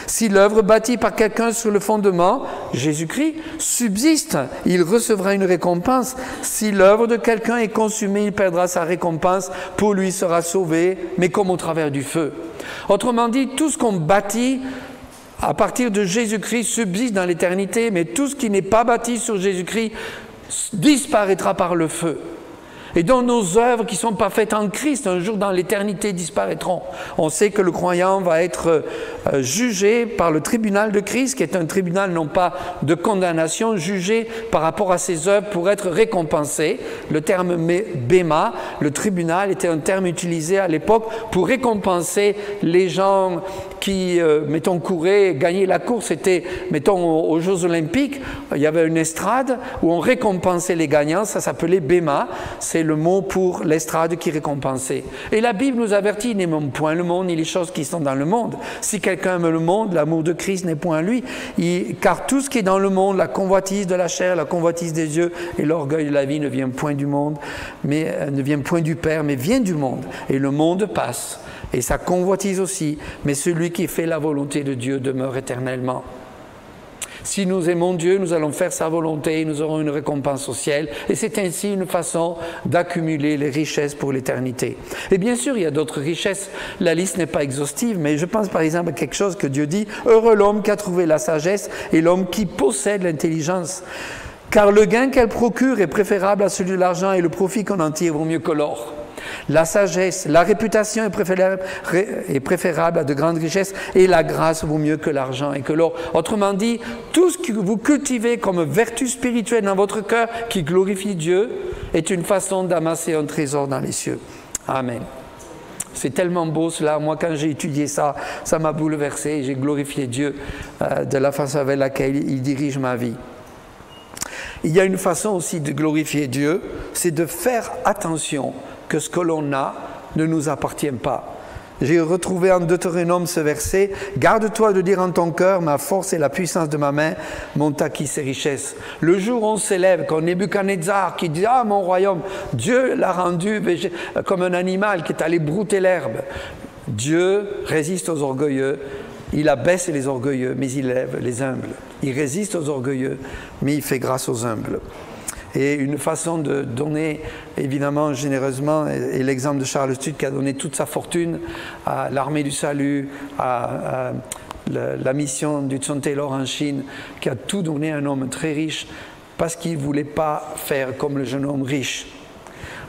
Si l'œuvre bâtie par quelqu'un sur le fondement, Jésus-Christ, subsiste, il recevra une récompense. Si l'œuvre de quelqu'un est consumée, il perdra sa récompense. Pour lui sera sauvé, mais comme au travers du feu. Autrement dit, tout ce qu'on bâtit à partir de Jésus-Christ subsiste dans l'éternité, mais tout ce qui n'est pas bâti sur Jésus-Christ disparaîtra par le feu. Et donc nos œuvres qui ne sont pas faites en Christ, un jour dans l'éternité disparaîtront. On sait que le croyant va être jugé par le tribunal de Christ, qui est un tribunal non pas de condamnation, jugé par rapport à ses œuvres pour être récompensé. Le terme béma, le tribunal, était un terme utilisé à l'époque pour récompenser les gens qui, mettons, couraient, gagnaient la course. C'était, mettons, aux Jeux Olympiques, il y avait une estrade où on récompensait les gagnants, ça s'appelait béma. C'est le mot pour l'estrade qui récompensait. Et la Bible nous avertit, n'aimons point le monde ni les choses qui sont dans le monde. Si quelqu'un aime le monde, l'amour de Christ n'est point lui. Car tout ce qui est dans le monde, la convoitise de la chair, la convoitise des yeux et l'orgueil de la vie ne vient point du monde, mais ne vient point du Père, mais vient du monde. Et le monde passe, et sa convoitise aussi, mais celui qui fait la volonté de Dieu demeure éternellement. Si nous aimons Dieu, nous allons faire sa volonté et nous aurons une récompense au ciel. Et c'est ainsi une façon d'accumuler les richesses pour l'éternité. Et bien sûr, il y a d'autres richesses. La liste n'est pas exhaustive, mais je pense par exemple à quelque chose que Dieu dit. « Heureux l'homme qui a trouvé la sagesse et l'homme qui possède l'intelligence. Car le gain qu'elle procure est préférable à celui de l'argent et le profit qu'on en tire vaut mieux que l'or. » La sagesse, la réputation est préférable à de grandes richesses et la grâce vaut mieux que l'argent et que l'or. Autrement dit, tout ce que vous cultivez comme vertu spirituelle dans votre cœur qui glorifie Dieu est une façon d'amasser un trésor dans les cieux. Amen. C'est tellement beau cela. Moi, quand j'ai étudié ça, ça m'a bouleversé. J'ai glorifié Dieu de la façon avec laquelle il dirige ma vie. Il y a une façon aussi de glorifier Dieu, c'est de faire attention que ce que l'on a ne nous appartient pas. J'ai retrouvé en Deutéronome ce verset, « Garde-toi de dire en ton cœur, ma force et la puissance de ma main m'ont acquis ces richesses. » Le jour où on s'élève, quand Nebuchadnezzar qui dit « Ah, mon royaume, Dieu l'a rendu comme un animal qui est allé brouter l'herbe. » Dieu résiste aux orgueilleux, il abaisse les orgueilleux, mais il élève les humbles. Il résiste aux orgueilleux, mais il fait grâce aux humbles. Et une façon de donner, évidemment, généreusement, est l'exemple de Charles Sturt qui a donné toute sa fortune à l'Armée du Salut, à la mission du John Taylor en Chine, qui a tout donné à un homme très riche parce qu'il ne voulait pas faire comme le jeune homme riche.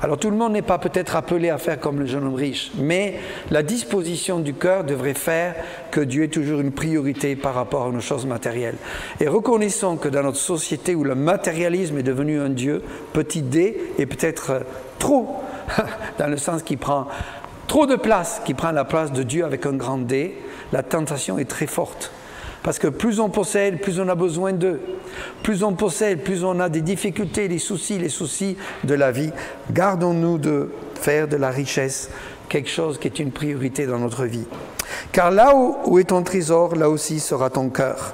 Alors tout le monde n'est pas peut-être appelé à faire comme le jeune homme riche, mais la disposition du cœur devrait faire que Dieu est toujours une priorité par rapport à nos choses matérielles. Et reconnaissons que dans notre société où le matérialisme est devenu un Dieu, petit d, et peut-être trop, dans le sens qu'il prend trop de place, qui prend la place de Dieu avec un grand D, la tentation est très forte. Parce que plus on possède, plus on a besoin d'eux. Plus on possède, plus on a des difficultés, des soucis, les soucis de la vie. Gardons-nous de faire de la richesse quelque chose qui est une priorité dans notre vie. Car là où est ton trésor, là aussi sera ton cœur.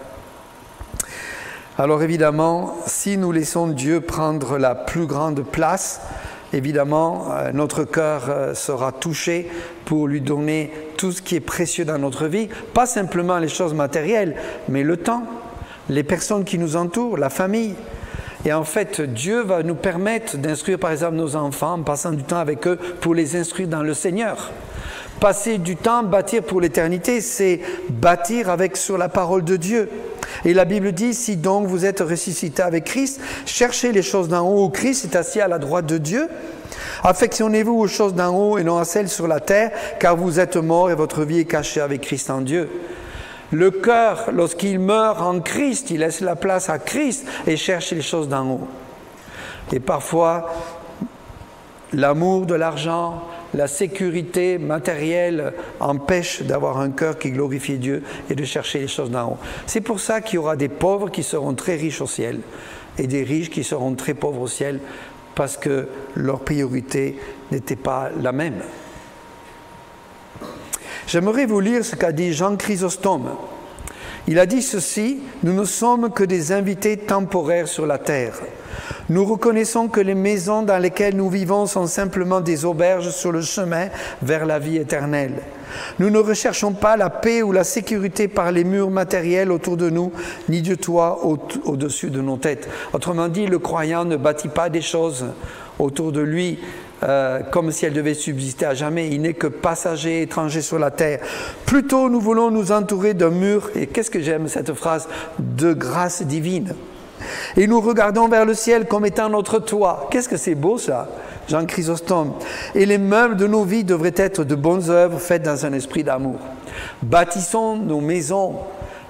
Alors évidemment, si nous laissons Dieu prendre la plus grande place, évidemment, notre cœur sera touché pour lui donner tout ce qui est précieux dans notre vie, pas simplement les choses matérielles, mais le temps, les personnes qui nous entourent, la famille. Et en fait, Dieu va nous permettre d'instruire par exemple nos enfants en passant du temps avec eux pour les instruire dans le Seigneur. Passer du temps, bâtir pour l'éternité, c'est bâtir sur la parole de Dieu. Et la Bible dit, si donc vous êtes ressuscité avec Christ, cherchez les choses d'en haut où Christ est assis à la droite de Dieu. Affectionnez-vous aux choses d'en haut et non à celles sur la terre, car vous êtes morts et votre vie est cachée avec Christ en Dieu. Le cœur, lorsqu'il meurt en Christ, il laisse la place à Christ et cherche les choses d'en haut. Et parfois, l'amour de l'argent, la sécurité matérielle empêche d'avoir un cœur qui glorifie Dieu et de chercher les choses d'en haut. C'est pour ça qu'il y aura des pauvres qui seront très riches au ciel et des riches qui seront très pauvres au ciel parce que leur priorité n'était pas la même. J'aimerais vous lire ce qu'a dit Jean Chrysostome. Il a dit ceci, « Nous ne sommes que des invités temporaires sur la terre. Nous reconnaissons que les maisons dans lesquelles nous vivons sont simplement des auberges sur le chemin vers la vie éternelle. Nous ne recherchons pas la paix ou la sécurité par les murs matériels autour de nous, ni de toit au-dessus de nos têtes. » Autrement dit, le croyant ne bâtit pas des choses autour de lui comme si elles devaient subsister à jamais. Il n'est que passager, étranger sur la terre. Plutôt, nous voulons nous entourer d'un mur, et qu'est-ce que j'aime cette phrase, de grâce divine. Et nous regardons vers le ciel comme étant notre toit. Qu'est-ce que c'est beau ça, Jean Chrysostome. Et les meubles de nos vies devraient être de bonnes œuvres faites dans un esprit d'amour. Bâtissons nos maisons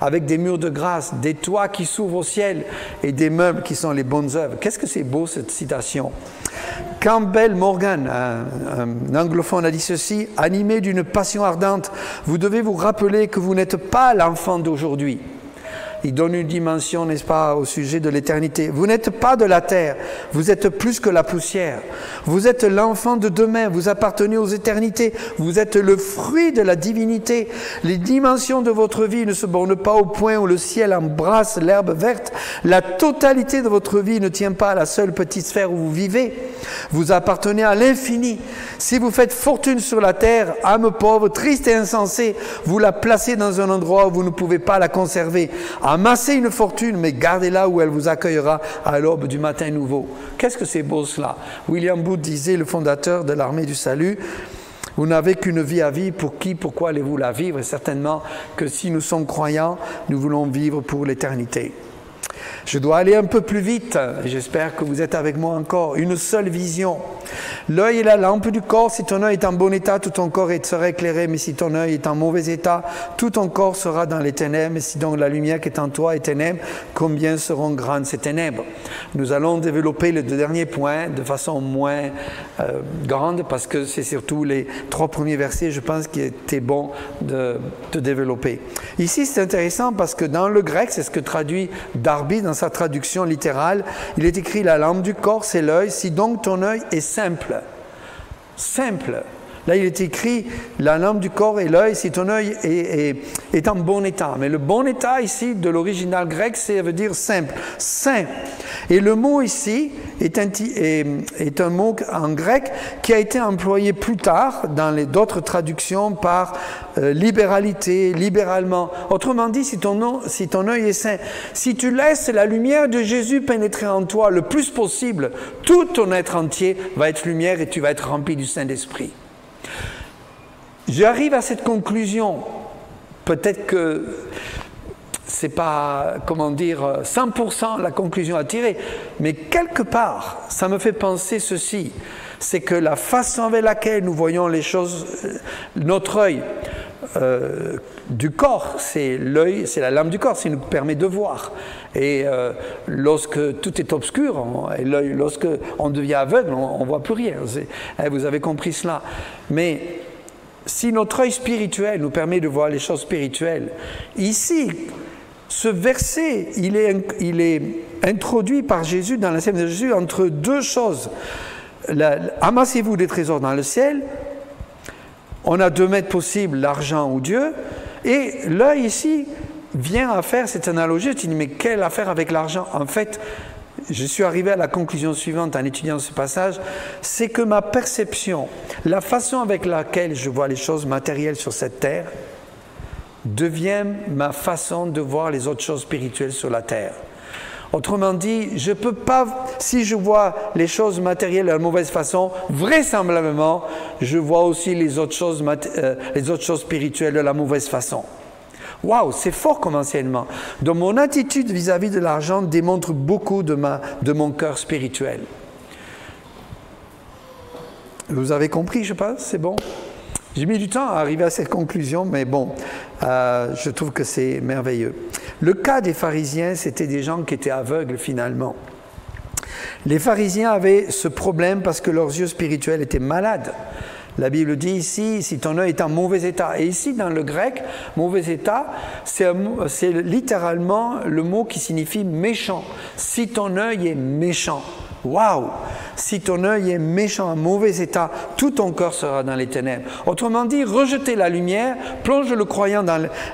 avec des murs de grâce, des toits qui s'ouvrent au ciel et des meubles qui sont les bonnes œuvres. Qu'est-ce que c'est beau cette citation. Campbell Morgan, un anglophone, a dit ceci, « Animé d'une passion ardente, vous devez vous rappeler que vous n'êtes pas l'enfant d'aujourd'hui. » Il donne une dimension, n'est-ce pas, au sujet de l'éternité. Vous n'êtes pas de la terre, vous êtes plus que la poussière. Vous êtes l'enfant de demain, vous appartenez aux éternités, vous êtes le fruit de la divinité. Les dimensions de votre vie ne se bornent pas au point où le ciel embrasse l'herbe verte. La totalité de votre vie ne tient pas à la seule petite sphère où vous vivez. Vous appartenez à l'infini. Si vous faites fortune sur la terre, âme pauvre, triste et insensée, vous la placez dans un endroit où vous ne pouvez pas la conserver. Amassez une fortune, mais gardez-la où elle vous accueillera à l'aube du matin nouveau. Qu'est-ce que c'est beau cela? William Booth disait, le fondateur de l'Armée du Salut, « Vous n'avez qu'une vie à vivre, pour qui, pourquoi allez-vous la vivre ?» Et certainement que si nous sommes croyants, nous voulons vivre pour l'éternité. Je dois aller un peu plus vite. J'espère que vous êtes avec moi encore. Une seule vision. L'œil est la lampe du corps. Si ton œil est en bon état, tout ton corps sera éclairé. Mais si ton œil est en mauvais état, tout ton corps sera dans les ténèbres. Et si donc la lumière qui est en toi est ténèbres, combien seront grandes ces ténèbres? Nous allons développer le dernier point de façon moins grande parce que c'est surtout les 3 premiers versets, je pense, qui étaient bons de développer. Ici, c'est intéressant parce que dans le grec, c'est ce que traduit Darby dans sa traduction littérale, il est écrit « La lampe du corps, c'est l'œil. Si donc ton œil est simple. » Simple. Là, il est écrit « La lampe du corps est l'œil, si ton œil est en bon état. » Mais le bon état, ici, de l'original grec, ça veut dire simple, sain. Et le mot ici est un mot en grec qui a été employé plus tard dans d'autres traductions par libéralité, libéralement. Autrement dit, si ton œil est sain, si tu laisses la lumière de Jésus pénétrer en toi le plus possible, tout ton être entier va être lumière et tu vas être rempli du Saint-Esprit. J'arrive à cette conclusion, peut-être que ce n'est pas, 100% la conclusion à tirer, mais quelque part, ça me fait penser ceci, c'est que la façon avec laquelle nous voyons les choses, notre œil du corps, c'est l'œil, c'est la lampe du corps, ça nous permet de voir. Et lorsque tout est obscur, lorsque on devient aveugle, on ne voit plus rien. Vous avez compris cela. Mais si notre œil spirituel nous permet de voir les choses spirituelles, ici, ce verset, il est introduit par Jésus dans l'enseignement de Jésus entre deux choses. Amassez-vous des trésors dans le ciel. On a 2 mètres possibles, l'argent ou Dieu. Et l'œil ici vient à faire cette analogie. Tu dis, mais quelle affaire avec l'argent? En fait, je suis arrivé à la conclusion suivante en étudiant ce passage, c'est que ma perception, la façon avec laquelle je vois les choses matérielles sur cette terre, devient ma façon de voir les autres choses spirituelles sur la terre. Autrement dit, je ne peux pas, si je vois les choses matérielles de la mauvaise façon, vraisemblablement, je vois aussi les autres choses spirituelles de la mauvaise façon. Waouh, c'est fort comme enseignement. Donc mon attitude vis-à-vis de l'argent démontre beaucoup de mon cœur spirituel. Vous avez compris, je pense, c'est bon? J'ai mis du temps à arriver à cette conclusion, mais bon, je trouve que c'est merveilleux. Le cas des pharisiens, c'était des gens qui étaient aveugles finalement. Les pharisiens avaient ce problème parce que leurs yeux spirituels étaient malades. La Bible dit ici, si ton œil est en mauvais état. Et ici, dans le grec, mauvais état, c'est littéralement le mot qui signifie méchant. Si ton œil est méchant. Waouh! Si ton œil est méchant, en mauvais état, tout ton cœur sera dans les ténèbres. Autrement dit, rejeter la lumière, plonge le croyant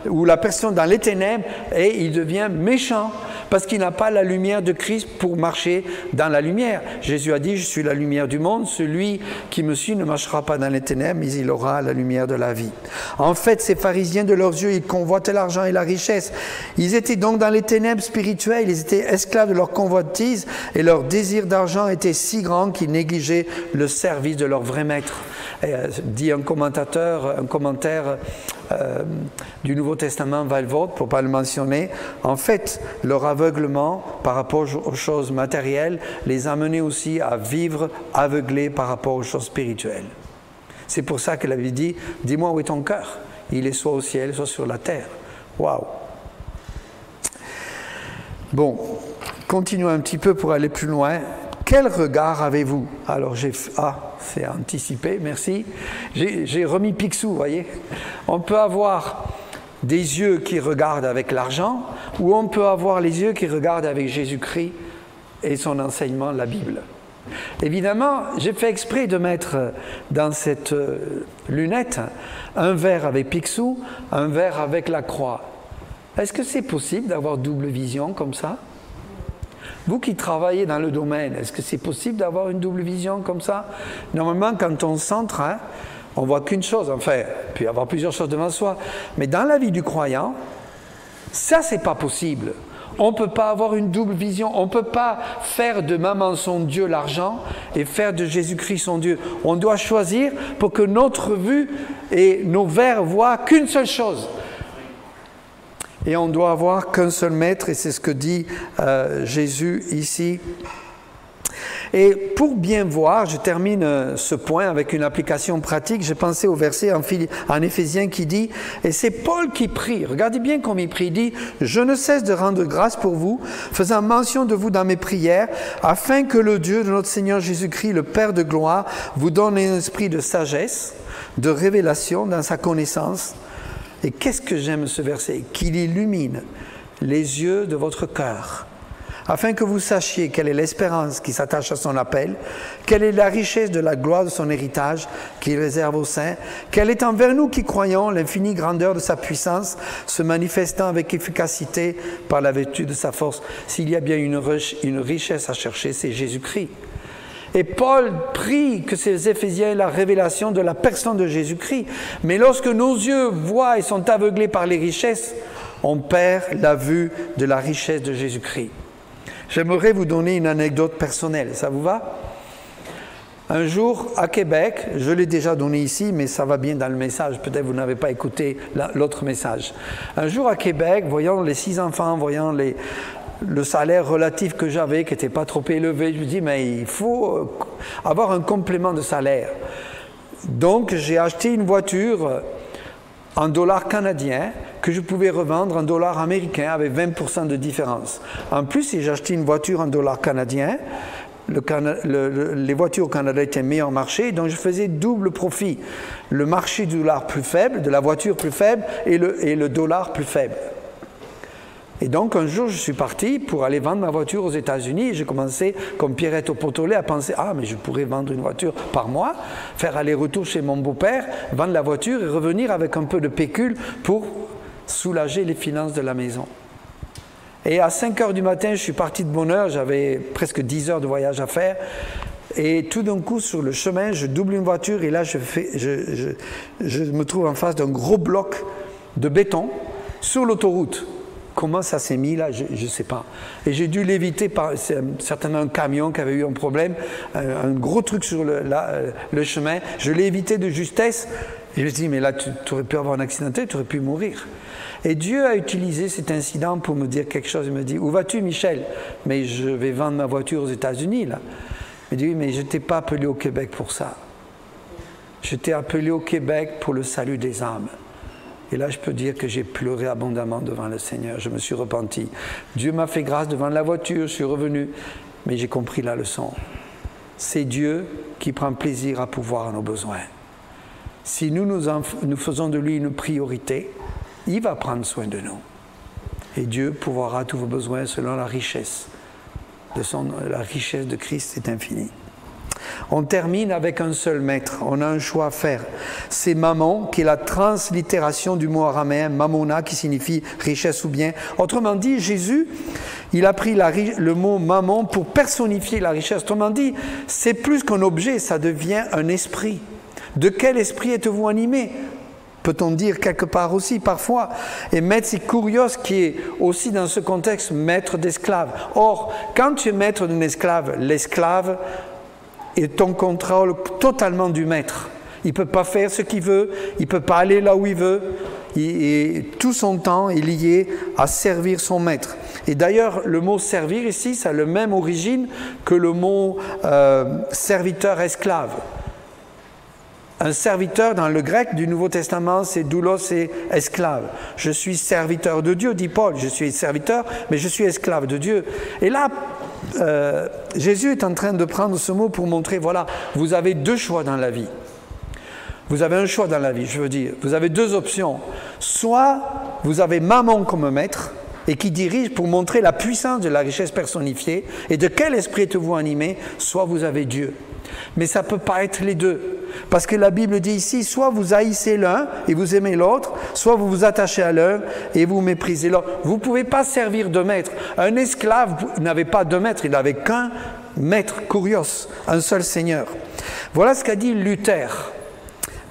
ou la personne dans les ténèbres et il devient méchant parce qu'il n'a pas la lumière de Christ pour marcher dans la lumière. Jésus a dit, je suis la lumière du monde, celui qui me suit ne marchera pas dans les ténèbres, mais il aura la lumière de la vie. En fait, ces pharisiens, de leurs yeux, ils convoitaient l'argent et la richesse. Ils étaient donc dans les ténèbres spirituelles, ils étaient esclaves de leur convoitise et leur désir d'argent était si grand qu'ils négligeaient le service de leur vrai maître. Dit un commentaire du Nouveau Testament, Walvoord, pour ne pas le mentionner, en fait, leur aveuglement par rapport aux choses matérielles les amenait aussi à vivre aveuglés par rapport aux choses spirituelles. C'est pour ça que la Bible dit, dis-moi où est ton cœur? Il est soit au ciel, soit sur la terre. Waouh! Bon, continuons un petit peu pour aller plus loin. Quel regard avez-vous? Alors c'est anticipé, merci. J'ai remis Picsou, vous voyez. On peut avoir des yeux qui regardent avec l'argent, ou on peut avoir les yeux qui regardent avec Jésus-Christ et son enseignement, la Bible. Évidemment, j'ai fait exprès de mettre dans cette lunette un verre avec Picsou, un verre avec la croix. Est-ce que c'est possible d'avoir double vision comme ça? Vous qui travaillez dans le domaine, est-ce que c'est possible d'avoir une double vision comme ça? Normalement, quand on centre, on ne voit qu'une chose, enfin, il peut y avoir plusieurs choses devant soi. Mais dans la vie du croyant, ça, ce n'est pas possible. On ne peut pas avoir une double vision. On ne peut pas faire de maman son Dieu l'argent et faire de Jésus-Christ son Dieu. On doit choisir pour que notre vue et nos verres voient qu'une seule chose. Et on doit avoir qu'un seul maître, et c'est ce que dit Jésus ici. Et pour bien voir, je termine ce point avec une application pratique. J'ai pensé au verset en Éphésiens qui dit, et c'est Paul qui prie, regardez bien comme il prie, il dit « Je ne cesse de rendre grâce pour vous, faisant mention de vous dans mes prières, afin que le Dieu de notre Seigneur Jésus-Christ, le Père de gloire, vous donne un esprit de sagesse, de révélation dans sa connaissance. » Et qu'est-ce que j'aime ce verset? Qu'il illumine les yeux de votre cœur, afin que vous sachiez quelle est l'espérance qui s'attache à son appel, quelle est la richesse de la gloire de son héritage qu'il réserve aux saints, quelle est envers nous qui croyons l'infinie grandeur de sa puissance, se manifestant avec efficacité par la vertu de sa force. S'il y a bien une richesse à chercher, c'est Jésus-Christ. Et Paul prie que ces Éphésiens aient la révélation de la personne de Jésus-Christ. Mais lorsque nos yeux voient et sont aveuglés par les richesses, on perd la vue de la richesse de Jésus-Christ. J'aimerais vous donner une anecdote personnelle, ça vous va? Un jour, à Québec, je l'ai déjà donné ici, mais ça va bien dans le message, peut-être vous n'avez pas écouté l'autre message. Un jour à Québec, voyant les 6 enfants, voyant le salaire relatif que j'avais, qui n'était pas trop élevé, je me dis, mais il faut avoir un complément de salaire. Donc, j'ai acheté une voiture en dollars canadiens, que je pouvais revendre en dollars américains avec 20% de différence. En plus, si j'achetais une voiture en dollars canadiens, les voitures au Canada étaient meilleur marché, donc je faisais double profit. Le marché du dollar plus faible, de la voiture plus faible et le dollar plus faible. Et donc un jour, je suis parti pour aller vendre ma voiture aux États-Unis et j'ai commencé, comme Pierrette au Potolet, à penser « Ah, mais je pourrais vendre une voiture par mois, faire aller-retour chez mon beau-père, vendre la voiture et revenir avec un peu de pécule pour soulager les finances de la maison. » Et à 5 heures du matin, je suis parti de bonne heure, j'avais presque 10 heures de voyage à faire. Et tout d'un coup, sur le chemin, je double une voiture et là, je me trouve en face d'un gros bloc de béton sur l'autoroute. Comment ça s'est mis là, je ne sais pas. Et j'ai dû l'éviter par certainement un camion qui avait eu un problème, un gros truc sur le chemin. Je l'ai évité de justesse. Et je me suis dit, mais là, tu aurais pu avoir un accident, tu aurais pu mourir. Et Dieu a utilisé cet incident pour me dire quelque chose. Il me dit, où vas-tu, Michel? Mais je vais vendre ma voiture aux États-Unis, là. Il me dit, oui, mais je ne t'ai pas appelé au Québec pour ça. Je t'ai appelé au Québec pour le salut des âmes. Et là, je peux dire que j'ai pleuré abondamment devant le Seigneur. Je me suis repenti. Dieu m'a fait grâce devant la voiture, je suis revenu. Mais j'ai compris la leçon. C'est Dieu qui prend plaisir à pourvoir à nos besoins. Si nous faisons de lui une priorité, il va prendre soin de nous. Et Dieu pourvoira tous vos besoins selon la richesse. La richesse de Christ est infinie. On termine avec un seul maître. On a un choix à faire. C'est mammon, qui est la translittération du mot araméen mammona, qui signifie richesse ou bien. Autrement dit, Jésus, il a pris le mot mammon pour personnifier la richesse. Autrement dit, c'est plus qu'un objet, ça devient un esprit. De quel esprit êtes-vous animé? Peut-on dire quelque part aussi, parfois. Et maître, c'est kurios, qui est aussi dans ce contexte maître d'esclave. Or, quand tu es maître d'un esclave, l'esclave est en contrôle totalement du maître. Il ne peut pas faire ce qu'il veut, il ne peut pas aller là où il veut. Et tout son temps est lié à servir son maître. Et d'ailleurs, le mot servir ici, ça a la même origine que le mot serviteur-esclave. Un serviteur dans le grec du Nouveau Testament, c'est doulos et esclave. Je suis serviteur de Dieu, dit Paul. Je suis serviteur, mais je suis esclave de Dieu. Et là, Jésus est en train de prendre ce mot pour montrer, voilà, vous avez 2 choix dans la vie. Vous avez un choix dans la vie, je veux dire. Vous avez 2 options. Soit vous avez mammon comme maître et qui dirige pour montrer la puissance de la richesse personnifiée et de quel esprit êtes-vous animé, soit vous avez Dieu. Mais ça ne peut pas être les 2. Parce que la Bible dit ici, soit vous haïssez l'un et vous aimez l'autre, soit vous vous attachez à l'un et vous méprisez l'autre. Vous ne pouvez pas servir de maître. Un esclave n'avait pas de maître, il n'avait qu'un maître, kurios, un seul Seigneur. Voilà ce qu'a dit Luther,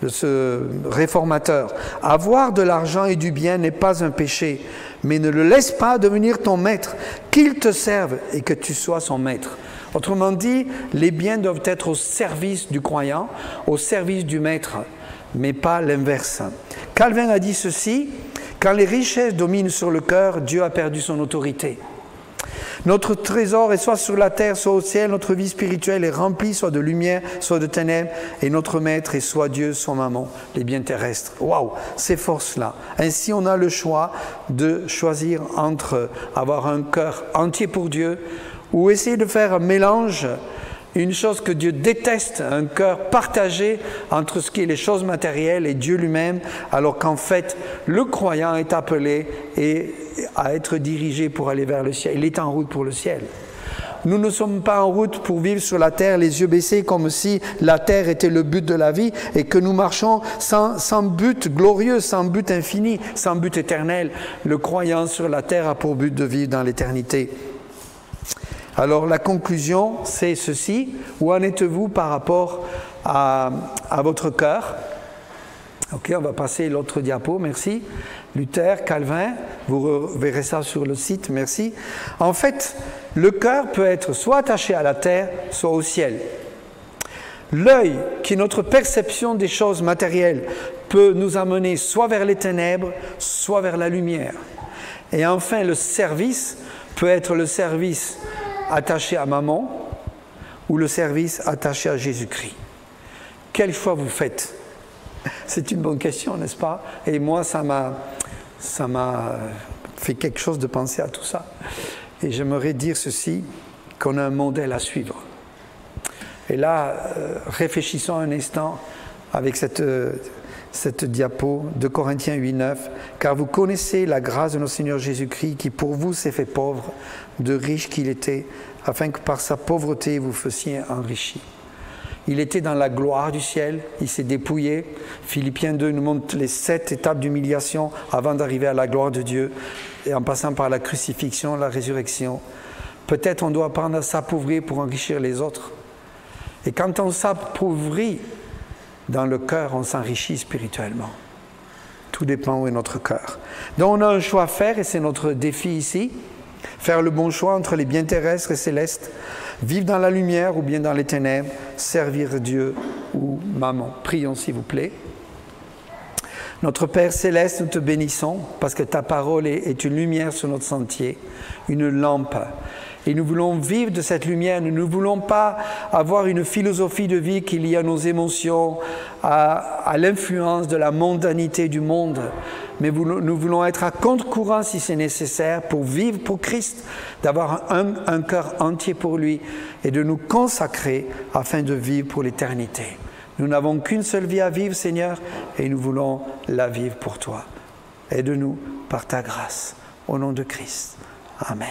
ce réformateur. Avoir de l'argent et du bien n'est pas un péché, mais ne le laisse pas devenir ton maître, qu'il te serve et que tu sois son maître. Autrement dit, les biens doivent être au service du croyant, au service du maître, mais pas l'inverse. Calvin a dit ceci, « Quand les richesses dominent sur le cœur, Dieu a perdu son autorité. Notre trésor est soit sur la terre, soit au ciel. Notre vie spirituelle est remplie soit de lumière, soit de ténèbres. Et notre maître est soit Dieu, soit maman, les biens terrestres. Waouh, ces forces-là. Ainsi, on a le choix de choisir entre avoir un cœur entier pour Dieu ou essayer de faire un mélange, une chose que Dieu déteste, un cœur partagé entre ce qui est les choses matérielles et Dieu lui-même, alors qu'en fait, le croyant est appelé à être dirigé pour aller vers le ciel. Il est en route pour le ciel. Nous ne sommes pas en route pour vivre sur la terre les yeux baissés comme si la terre était le but de la vie et que nous marchons sans but glorieux, sans but infini, sans but éternel. Le croyant sur la terre a pour but de vivre dans l'éternité. Alors la conclusion, c'est ceci. Où en êtes-vous par rapport à votre cœur? Ok, on va passer l'autre diapo, merci. Luther, Calvin, vous verrez ça sur le site, merci. En fait, le cœur peut être soit attaché à la terre, soit au ciel. L'œil, qui est notre perception des choses matérielles, peut nous amener soit vers les ténèbres, soit vers la lumière. Et enfin, le service peut être le service attaché à maman ou le service attaché à Jésus-Christ. Quel choix vous faites? C'est une bonne question, n'est-ce pas? Et moi, ça m'a fait quelque chose de penser à tout ça. Et j'aimerais dire ceci, qu'on a un modèle à suivre. Et là, réfléchissons un instant avec cette diapo de Corinthiens 8:9, car vous connaissez la grâce de notre Seigneur Jésus-Christ qui pour vous s'est fait pauvre, de riche qu'il était, afin que par sa pauvreté vous fussiez enrichis. Il était dans la gloire du ciel, il s'est dépouillé. Philippiens 2 nous montre les 7 étapes d'humiliation avant d'arriver à la gloire de Dieu, et en passant par la crucifixion, la résurrection. Peut-être on doit apprendre à s'appauvrir pour enrichir les autres. Et quand on s'appauvrit dans le cœur, on s'enrichit spirituellement. Tout dépend où est notre cœur. Donc on a un choix à faire, et c'est notre défi ici. Faire le bon choix entre les biens terrestres et célestes, vivre dans la lumière ou bien dans les ténèbres, servir Dieu ou maman. Prions s'il vous plaît. Notre Père Céleste, nous te bénissons parce que ta parole est une lumière sur notre sentier, une lampe. Et nous voulons vivre de cette lumière. Nous ne voulons pas avoir une philosophie de vie qui est liée à nos émotions, à l'influence de la mondanité du monde. Mais nous voulons être à contre-courant si c'est nécessaire pour vivre pour Christ, d'avoir un cœur entier pour lui et de nous consacrer afin de vivre pour l'éternité. Nous n'avons qu'une seule vie à vivre, Seigneur, et nous voulons la vivre pour toi. Aide-nous par ta grâce. Au nom de Christ. Amen.